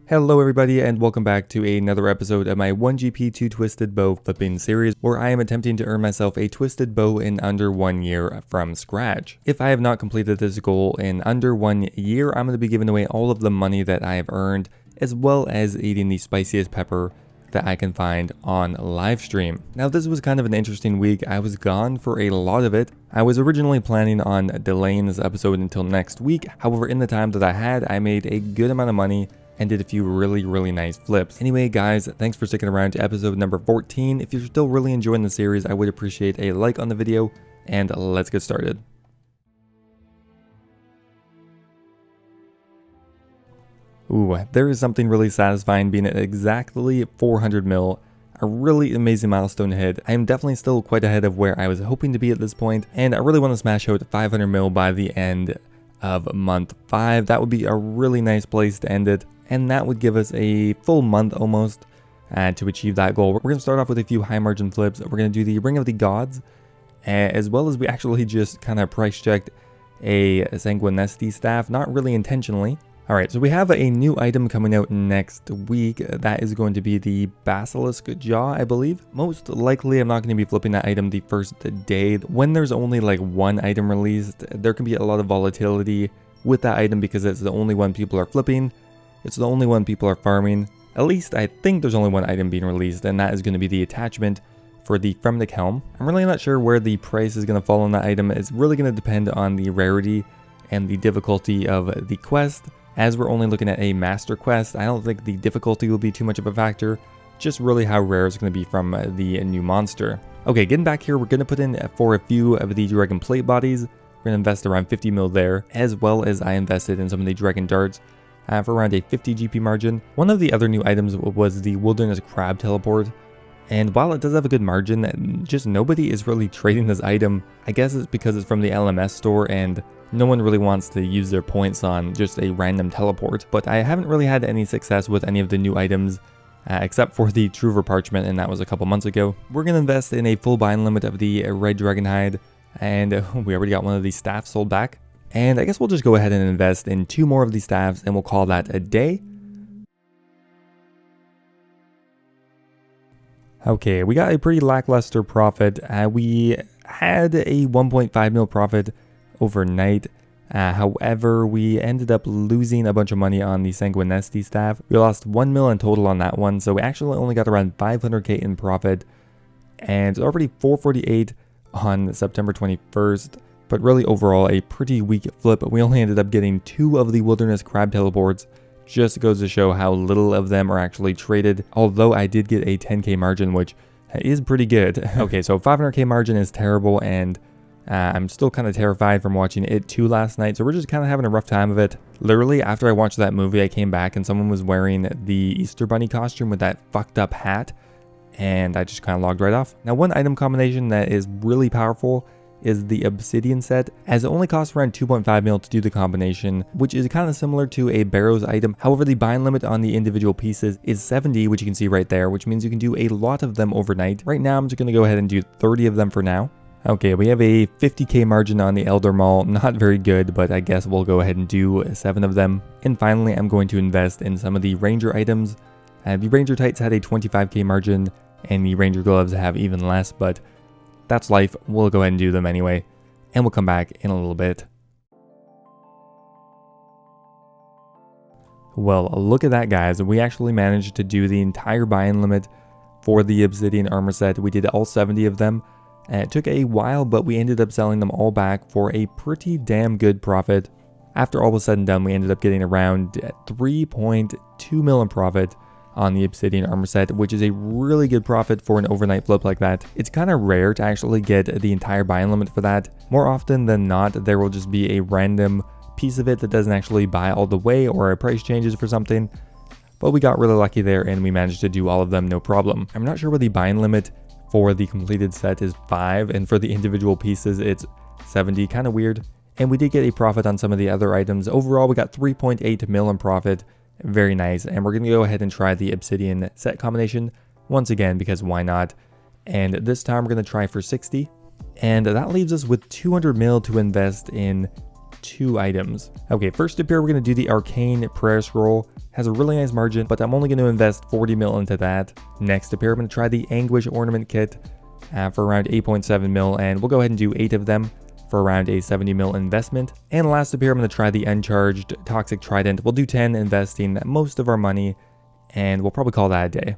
Hello everybody and welcome back to another episode of my 1GP2 Twisted Bow flipping series where I am attempting to earn myself a twisted bow in under 1 year from scratch. If I have not completed this goal in under 1 year, I'm going to be giving away all of the money that I have earned as well as eating the spiciest pepper that I can find on livestream. Now this was kind of an interesting week. I was gone for a lot of it. I was originally planning on delaying this episode until next week. However, in the time that I had, I made a good amount of money and did a few really nice flips. Anyway guys, thanks for sticking around to episode number 14. If you're still really enjoying the series, I would appreciate a like on the video, and let's get started. Ooh, there is something really satisfying being at exactly 400 mil. A really amazing milestone hit. I am definitely still quite ahead of where I was hoping to be at this point, and I really want to smash out 500 mil by the end of month 5. That would be a really nice place to end it, and that would give us a full month almost to achieve that goal. We're going to start off with a few high margin flips. We're going to do the Ring of the Gods, as well as we actually just kind of price checked a Sanguinesti staff, not really intentionally. Alright, so we have a new item coming out next week. That is going to be the basilisk jaw, I believe. Most likely I'm not going to be flipping that item the first day. When there's only like one item released, there can be a lot of volatility with that item because it's the only one people are flipping. It's the only one people are farming. At least I think there's only one item being released, and that is going to be the attachment for the Fremdek Helm. I'm really not sure where the price is going to fall on that item. It's really going to depend on the rarity and the difficulty of the quest. As we're only looking at a master quest, I don't think the difficulty will be too much of a factor, just really how rare it's going to be from the new monster. Okay, getting back here, we're going to put in for a few of the dragon plate bodies. We're going to invest around 50 mil there, as well as I invested in some of the dragon darts for around a 50 GP margin. One of the other new items was the wilderness crab teleport, and while it does have a good margin, just nobody is really trading this item. I guess it's because it's from the LMS store and no one really wants to use their points on just a random teleport. But I haven't really had any success with any of the new items except for the Truver Parchment, and that was a couple months ago. We're going to invest in a full bind limit of the red dragon hide, and we already got one of these staffs sold back. And I guess we'll just go ahead and invest in 2 more of these staffs and we'll call that a day. Okay, we got a pretty lackluster profit. We had a 1.5 mil profit overnight. However, we ended up losing a bunch of money on the Sanguinesti staff. We lost 1 mil in total on that one, so we actually only got around 500k in profit. And already 448 on September 21st. But really overall a pretty weak flip. We only ended up getting 2 of the wilderness crab teleports. Just goes to show how little of them are actually traded, although I did get a 10k margin, which is pretty good. Okay, so 500k margin is terrible, and I'm still kind of terrified from watching It 2 last night, so we're just kind of having a rough time of it. Literally, after I watched that movie, I came back and someone was wearing the Easter Bunny costume with that fucked up hat, and I just kind of logged right off. Now, one item combination that is really powerful is the Obsidian Set, as it only costs around 2.5 mil to do the combination, which is kind of similar to a Barrows item. However, the bind limit on the individual pieces is 70, which you can see right there, which means you can do a lot of them overnight. Right now, I'm just going to go ahead and do 30 of them for now. Okay, we have a 50k margin on the Elder Maul, not very good, but I guess we'll go ahead and do 7 of them. And finally, I'm going to invest in some of the Ranger items. The Ranger Tights had a 25k margin, and the Ranger Gloves have even less, but that's life. We'll go ahead and do them anyway, and we'll come back in a little bit. Well, look at that, guys. We actually managed to do the entire buy-in limit for the Obsidian armor set. We did all 70 of them. It took a while, but we ended up selling them all back for a pretty damn good profit. After all was said and done, we ended up getting around 3.2 mil in profit on the Obsidian armor set, which is a really good profit for an overnight flip like that. It's kind of rare to actually get the entire buy-in limit for that. More often than not, there will just be a random piece of it that doesn't actually buy all the way, or a price changes for something. But we got really lucky there and we managed to do all of them no problem. I'm not sure what the buy-in limit for the completed set is 5, and for the individual pieces it's 70, kind of weird. And we did get a profit on some of the other items. Overall, we got 3.8 mil in profit. Very nice. And we're going to go ahead and try the Obsidian set combination once again, because why not? And this time we're going to try for 60. And that leaves us with 200 mil to invest in 2 items. Okay, first up here, we're going to do the Arcane Prayer Scroll. Has a really nice margin, but I'm only going to invest 40 mil into that. Next up here, I'm going to try the Anguish Ornament Kit for around 8.7 mil, and we'll go ahead and do 8 of them for around a 70 mil investment. And last up here, I'm going to try the Uncharged Toxic Trident. We'll do 10, investing most of our money, and we'll probably call that a day.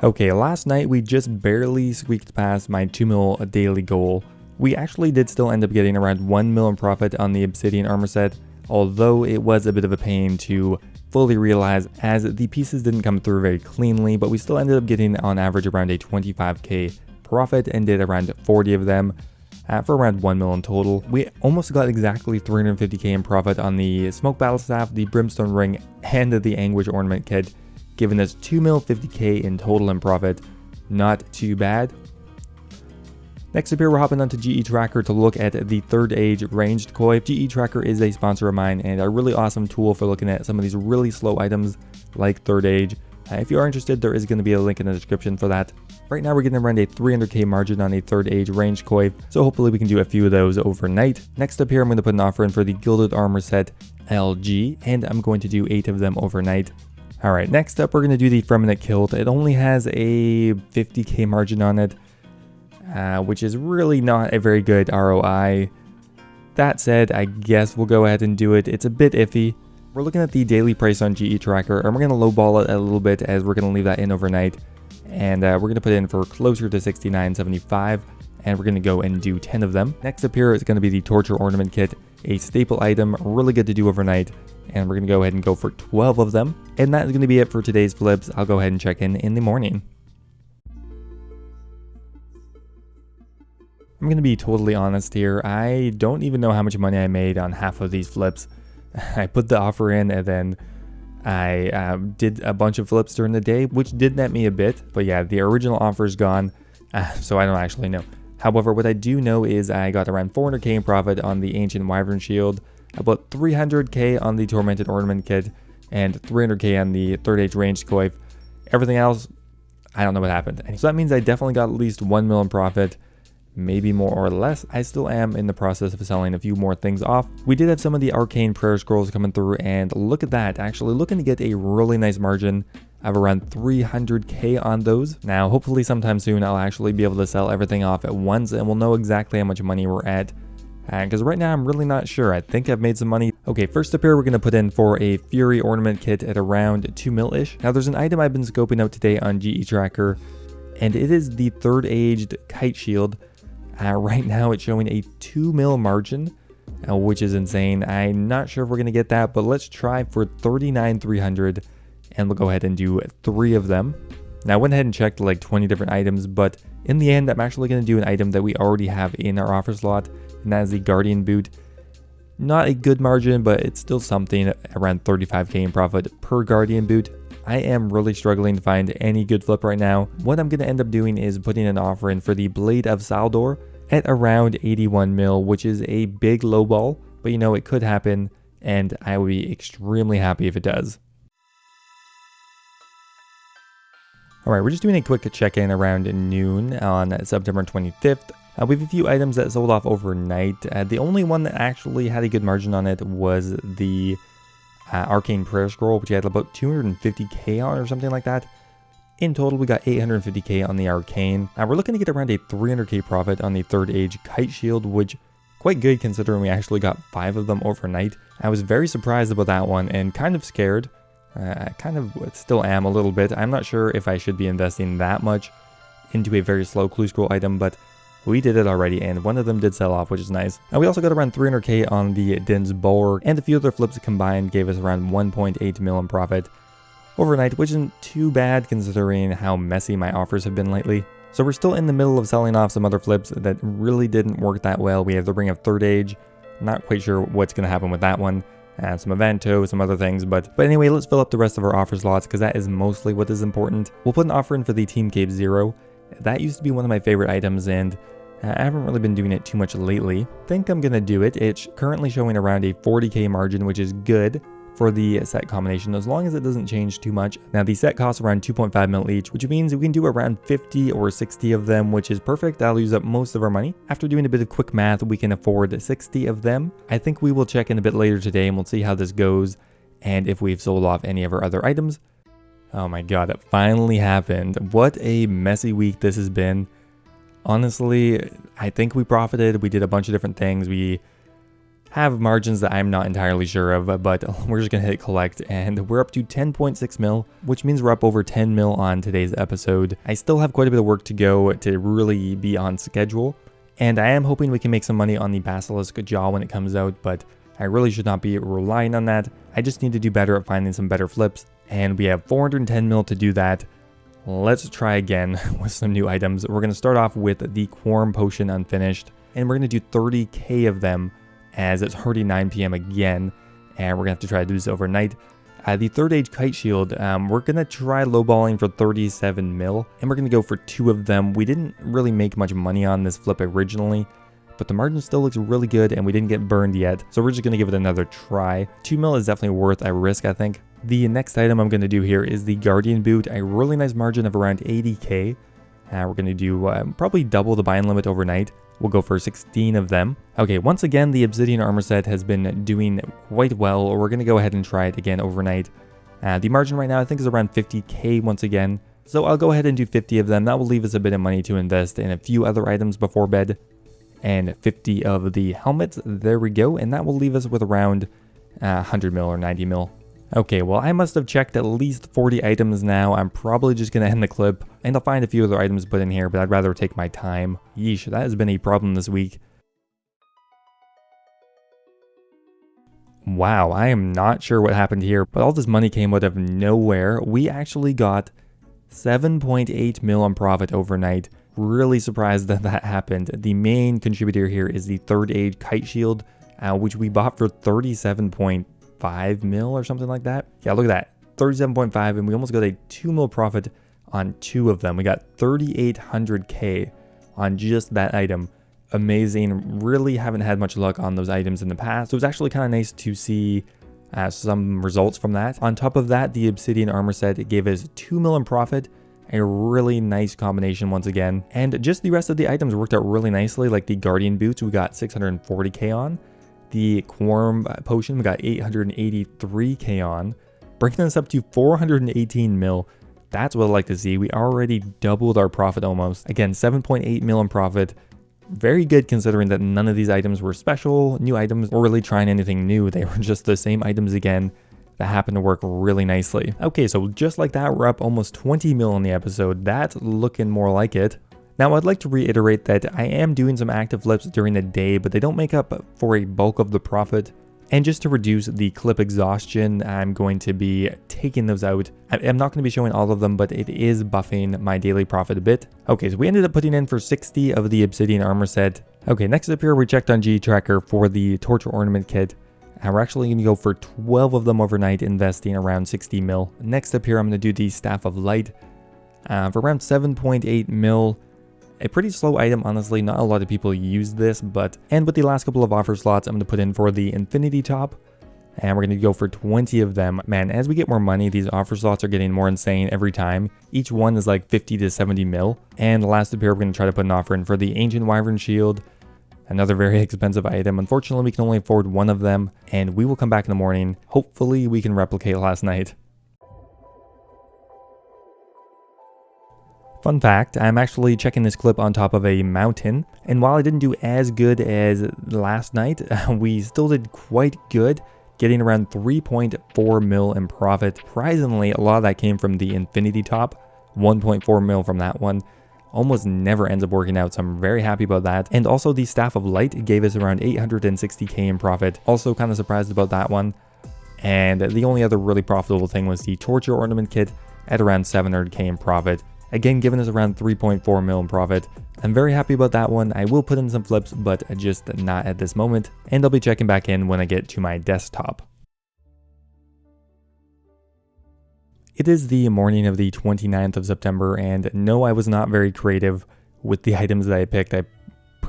Okay, last night we just barely squeaked past my 2 mil daily goal. We actually did still end up getting around 1 mil in profit on the Obsidian armor set, although it was a bit of a pain to fully realize as the pieces didn't come through very cleanly, but we still ended up getting on average around a 25k profit and did around 40 of them for around 1 mil in total. We almost got exactly 350k in profit on the Smoke Battle Staff, the Brimstone Ring, and the Anguish Ornament Kit, giving us 2 mil 50k in total in profit. Not too bad. Next up here, we're hopping onto GE Tracker to look at the Third Age Ranged Koi. GE Tracker is a sponsor of mine and a really awesome tool for looking at some of these really slow items like Third Age. If you are interested, there is going to be a link in the description for that. Right now, we're getting around a 300k margin on a Third Age Ranged Koi, so hopefully we can do a few of those overnight. Next up here, I'm going to put an offer in for the Gilded Armor Set LG, and I'm going to do 8 of them overnight. Alright, next up we're going to do the Fremennik Kilt. It only has a 50k margin on it, which is really not a very good ROI. That said, I guess we'll go ahead and do it. It's a bit iffy. We're looking at the daily price on GE Tracker, and we're going to lowball it a little bit as we're going to leave that in overnight. And we're going to put it in for closer to 69.75, and we're going to go and do 10 of them. Next up here is going to be the Torture Ornament Kit, a staple item, really good to do overnight. And we're going to go ahead and go for 12 of them. And that is going to be it for today's flips. I'll go ahead and check in the morning. I'm going to be totally honest here. I don't even know how much money I made on half of these flips. I put the offer in and then I did a bunch of flips during the day, which did net me a bit. But yeah, the original offer is gone, so I don't actually know. However, what I do know is I got around 400k in profit on the Ancient Wyvern Shield, about 300k on the Tormented Ornament Kit, and 300k on the Third Age Ranged Koi. Everything else, I don't know what happened. So that means I definitely got at least 1 mil in profit, maybe more or less. I still am in the process of selling a few more things off. We did have some of the Arcane Prayer Scrolls coming through, and look at that, actually looking to get a really nice margin of around 300k on those. Now, hopefully sometime soon I'll actually be able to sell everything off at once, and we'll know exactly how much money we're at. Because right now I'm really not sure. I think I've made some money. Okay, first up here we're going to put in for a Fury Ornament Kit at around 2 mil-ish. Now there's an item I've been scoping out today on GE Tracker, and it is the Third Aged Kiteshield. Right now it's showing a 2 mil margin, which is insane. I'm not sure if we're going to get that, but let's try for 39,300, and we'll go ahead and do 3 of them. Now I went ahead and checked like 20 different items, but in the end I'm actually going to do an item that we already have in our offer slot, and that is the Guardian Boot. Not a good margin, but it's still something, around 35k in profit per Guardian Boot. I am really struggling to find any good flip right now. What I'm going to end up doing is putting an offer in for the Blade of Saldor at around 81 mil, which is a big low ball, but you know, it could happen, and I would be extremely happy if it does. Alright, we're just doing a quick check-in around noon on September 25th. We have a few items that sold off overnight. The only one that actually had a good margin on it was the Arcane Prayer Scroll, which had about 250k on or something like that. In total, we got 850k on the Arcane. We're looking to get around a 300k profit on the Third Age Kiteshield, which quite good considering we actually got 5 of them overnight. I was very surprised about that one and kind of scared. I kind of still am a little bit. I'm not sure if I should be investing that much into a very slow clue scroll item, but we did it already, and one of them did sell off, which is nice. We also got around 300k on the Din's Bulwark, and a few other flips combined gave us around 1.8 mil in profit overnight, which isn't too bad considering how messy my offers have been lately. So we're still in the middle of selling off some other flips that really didn't work that well. We have the Ring of Third Age. Not quite sure what's going to happen with that one. And some Evento, some other things, but anyway, let's fill up the rest of our offer slots because that is mostly what is important. We'll put an offer in for the Team Cape Zero. That used to be one of my favorite items, and I haven't really been doing it too much lately. Think I'm gonna do it. It's currently showing around a 40k margin, which is good for the set combination as long as it doesn't change too much. Now the set costs around 2.5 mil each, which means we can do around 50 or 60 of them, which is perfect. That'll use up most of our money. After doing a bit of quick math, we can afford 60 of them. I think we will check in a bit later today and we'll see how this goes and if we've sold off any of our other items. Oh my god, it finally happened. What a messy week this has been. Honestly, I think we profited. We did a bunch of different things. We have margins that I'm not entirely sure of, but we're just gonna hit collect and we're up to 10.6 mil, which means we're up over 10 mil on today's episode. I still have quite a bit of work to go to really be on schedule, and I am hoping we can make some money on the basilisk jaw when it comes out, but I really should not be relying on that. I just need to do better at finding some better flips, and we have 410 mil to do that. Let's try again with some new items. We're gonna start off with the Quorum Potion unfinished, and we're gonna do 30k of them as it's already 9 p.m. again, and we're gonna have to try to do this overnight. The third age kite shield, we're gonna try lowballing for 37 mil, and we're gonna go for 2 of them. We didn't really make much money on this flip originally, but the margin still looks really good and we didn't get burned yet, so we're just gonna give it another try. 2 mil is definitely worth a risk, I think. The next item I'm gonna do here is the Guardian boot, a really nice margin of around 80k. We're gonna do probably double the buy-in limit overnight. We'll go for 16 of them. Okay, once again, the Obsidian armor set has been doing quite well. We're gonna go ahead and try it again overnight. The margin right now I think is around 50k once again. So I'll go ahead and do 50 of them. That will leave us a bit of money to invest in a few other items before bed. And 50 of the helmets, there we go. And that will leave us with around 100 mil or 90 mil. Okay, well I must have checked at least 40 items now. I'm probably just going to end the clip and I'll find a few other items put in here, but I'd rather take my time. Yeesh, that has been a problem this week. Wow, I am not sure what happened here, but all this money came out of nowhere. We actually got 7.8 mil on profit overnight. Really surprised that that happened. The main contributor here is the third age kite shield, which we bought for 37.5 mil or something like that. Yeah, look at that, 37.5, and we almost got a 2 mil profit on 2 of them. We got 3,800k on just that item. Amazing. Really haven't had much luck on those items in the past. So it was actually kind of nice to see some results from that. On top of that, the Obsidian armor set gave us 2 mil in profit. A really nice combination once again. And just the rest of the items worked out really nicely, like the Guardian boots we got 640k on. The Quorum Potion we got 883k on, bringing us up to 418 mil. That's what I'd like to see. We already doubled our profit almost. Again, 7.8 mil in profit. Very good considering that none of these items were special, new items, or really trying anything new. They were just the same items again that happened to work really nicely. Okay, so just like that, we're up almost 20 mil in the episode. That's looking more like it. Now, I'd like to reiterate that I am doing some active flips during the day, but they don't make up for a bulk of the profit. And just to reduce the clip exhaustion, I'm going to be taking those out. I'm not going to be showing all of them, but it is buffing my daily profit a bit. Okay, so we ended up putting in for 60 of the Obsidian armor set. Okay, next up here, we checked on G-Tracker for the Torture Ornament Kit. And we're actually going to go for 12 of them overnight, investing around 60 mil. Next up here, I'm going to do the Staff of Light for around 7.8 mil. A pretty slow item, honestly. Not a lot of people use this, and with the last couple of offer slots, I'm going to put in for the Infinity Top. And we're going to go for 20 of them. Man, as we get more money, these offer slots are getting more insane every time. Each one is like 50 to 70 mil. And last up here, we're going to try to put an offer in for the Ancient Wyvern Shield. Another very expensive item. Unfortunately, we can only afford one of them, and we will come back in the morning. Hopefully, we can replicate last night. Fun fact, I'm actually checking this clip on top of a mountain, and while I didn't do as good as last night, we still did quite good, getting around 3.4 mil in profit. Surprisingly, a lot of that came from the Infinity Top, 1.4 mil from that one. Almost never ends up working out, so I'm very happy about that. And also the Staff of Light gave us around 860k in profit. Also kind of surprised about that one. And the only other really profitable thing was the Torture Ornament Kit at around 700k in profit. Again, giving us around 3.4 mil in profit. I'm very happy about that one. I will put in some flips, but just not at this moment. And I'll be checking back in when I get to my desktop. It is the morning of the 29th of September, and no, I was not very creative with the items that I picked. I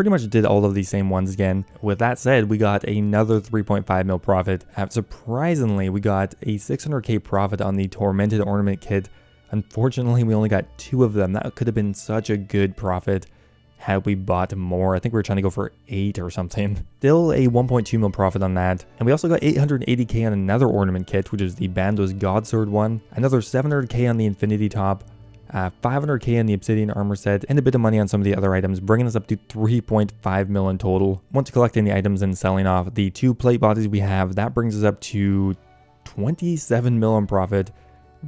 pretty much did all of these same ones again. With that said, we got another 3.5 mil profit. Surprisingly, we got a 600k profit on the Tormented Ornament Kit. Unfortunately, we only got 2 of them. That could have been such a good profit had we bought more. I think we were trying to go for 8 or something. Still a 1.2 mil profit on that. And we also got 880k on another ornament kit, which is the Bando's Godsword one. Another 700k on the Infinity Top. 500k on the Obsidian Armor Set, and a bit of money on some of the other items, bringing us up to 3.5 mil in total. Once collecting the items and selling off the 2 plate bodies we have, that brings us up to 27 mil in profit.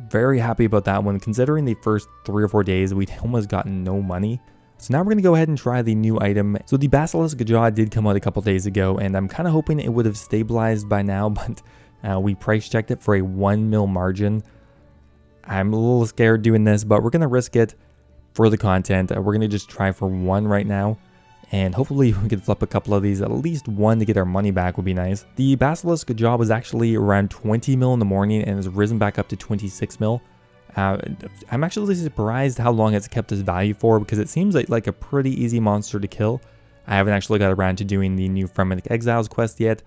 Very happy about that one, considering the first 3 or 4 days we'd almost gotten no money. So now we're going to go ahead and try the new item. So the Basilisk Jaw did come out a couple days ago, and I'm kind of hoping it would have stabilized by now, but we price checked it for a 1 mil margin. I'm a little scared doing this, but we're going to risk it for the content. We're going to just try for 1 right now, and hopefully we can flip a couple of these. At least 1 to get our money back would be nice. The Basilisk Jaw was actually around 20 mil in the morning and has risen back up to 26 mil. I'm actually surprised how long it's kept its value for, because it seems like a pretty easy monster to kill. I haven't actually got around to doing the new Fremennik Exiles quest yet.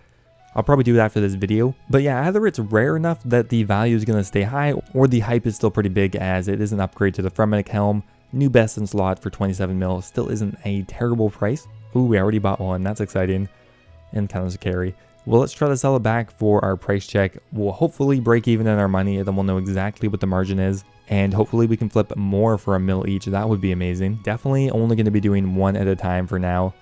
I'll probably do it after this video. But yeah, either it's rare enough that the value is going to stay high, or the hype is still pretty big as it is an upgrade to the Fremennik Helm. New best in slot for 27 mil still isn't a terrible price. Ooh, we already bought one. That's exciting. And kind of scary. Well, let's try to sell it back for our price check. We'll hopefully break even in our money, and then we'll know exactly what the margin is. And hopefully we can flip more for a mil each. That would be amazing. Definitely only going to be doing 1 at a time for now,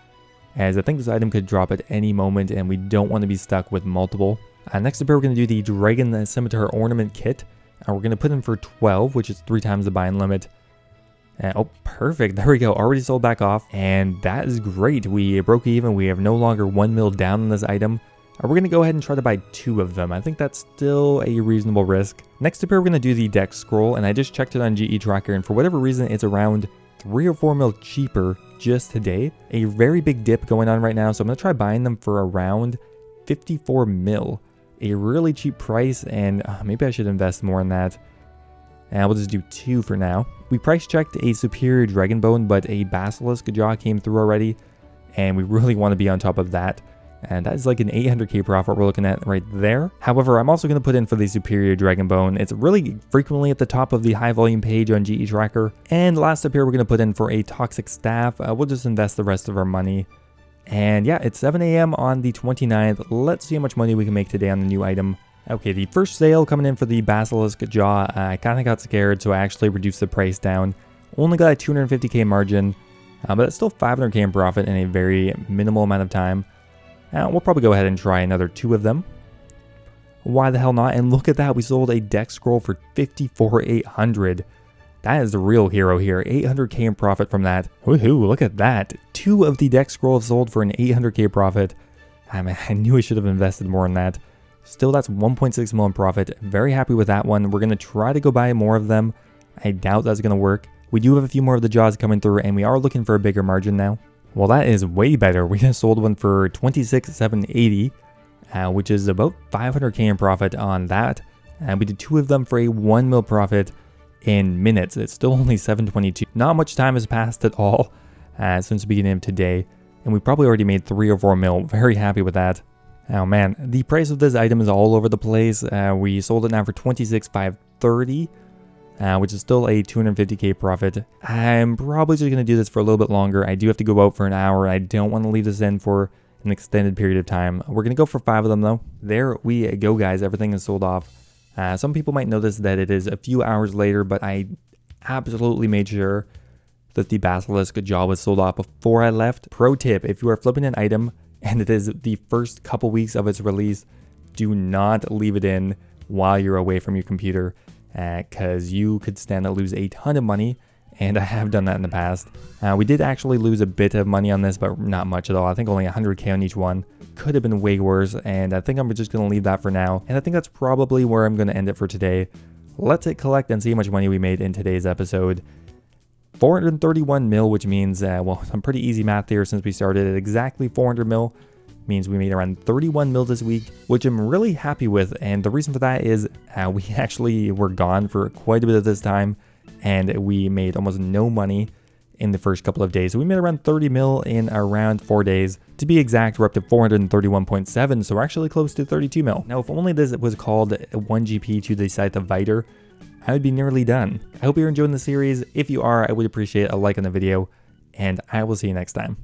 as I think this item could drop at any moment and we don't want to be stuck with multiple. Next up here, we're going to do the Dragon Scimitar Ornament Kit. We're going to put in for 12, which is 3 times the buying limit. Oh, perfect. There we go. Already sold back off. And that is great. We broke even. We have no longer 1 mil down on this item. We're going to go ahead and try to buy 2 of them. I think that's still a reasonable risk. Next up here, we're going to do the Dex Scroll. And I just checked it on GE Tracker, and for whatever reason, it's around 3 or 4 mil cheaper just today. A very big dip going on right now, so I'm going to try buying them for around 54 mil. A really cheap price, and maybe I should invest more in that. And we'll just do 2 for now. We price checked a superior dragon bone, but a basilisk jaw came through already, and we really want to be on top of that. And that is like an 800k profit we're looking at right there. However, I'm also going to put in for the superior dragon bone. It's really frequently at the top of the high volume page on GE Tracker. And last up here, we're going to put in for a toxic staff. We'll just invest the rest of our money. And yeah, it's 7 a.m. on the 29th. Let's see how much money we can make today on the new item. Okay, the first sale coming in for the basilisk jaw. I kind of got scared, so I actually reduced the price down. Only got a 250k margin, but it's still 500k in profit in a very minimal amount of time. We'll probably go ahead and try another 2 of them. Why the hell not? And look at that, we sold a Dex Scroll for 54,800. That is the real hero here. 800k in profit from that. Woohoo, look at that. 2 of the Dex Scrolls sold for an 800k profit. I knew I should have invested more in that. Still, that's 1.6 mil in profit. Very happy with that one. We're going to try to go buy more of them. I doubt that's going to work. We do have a few more of the jaws coming through, and we are looking for a bigger margin now. Well, that is way better. We just sold one for 26,780, which is about 500k in profit on that. And we did 2 of them for a 1 mil profit in minutes. It's still only 7:22. Not much time has passed at all since the beginning of today, and we probably already made 3 or 4 mil. Very happy with that. Oh man, the price of this item is all over the place. We sold it now for 26,530. Which is still a 250k profit. I'm probably just going to do this for a little bit longer. I do have to go out for an hour. I don't want to leave this in for an extended period of time. We're going to go for 5 of them though. There we go, guys. Everything is sold off. Some people might notice that it is a few hours later, but I absolutely made sure that the basilisk jaw was sold off before I left. Pro tip, if you are flipping an item and it is the first couple weeks of its release, do not leave it in while you're away from your computer. Because you could stand to lose a ton of money, and I have done that in the past. We did actually lose a bit of money on this, but not much at all. I think only 100k on each one. Could have been way worse, and I think I'm just going to leave that for now. And I think that's probably where I'm going to end it for today. Let's hit collect and see how much money we made in today's episode. 431 mil, which means, well, some pretty easy math here since we started at exactly 400 mil. Means we made around 31 mil this week, which I'm really happy with, and the reason for that is we actually were gone for quite a bit of this time, and we made almost no money, in the first couple of days. So we made around 30 mil in around 4 days. To be exact, we're up to 431.7, so we're actually close to 32 mil. Now, if only this was called 1 GP to the Scythe of Viter, I would be nearly done. I hope you're enjoying the series. If you are, I would appreciate a like on the video, and I will see you next time.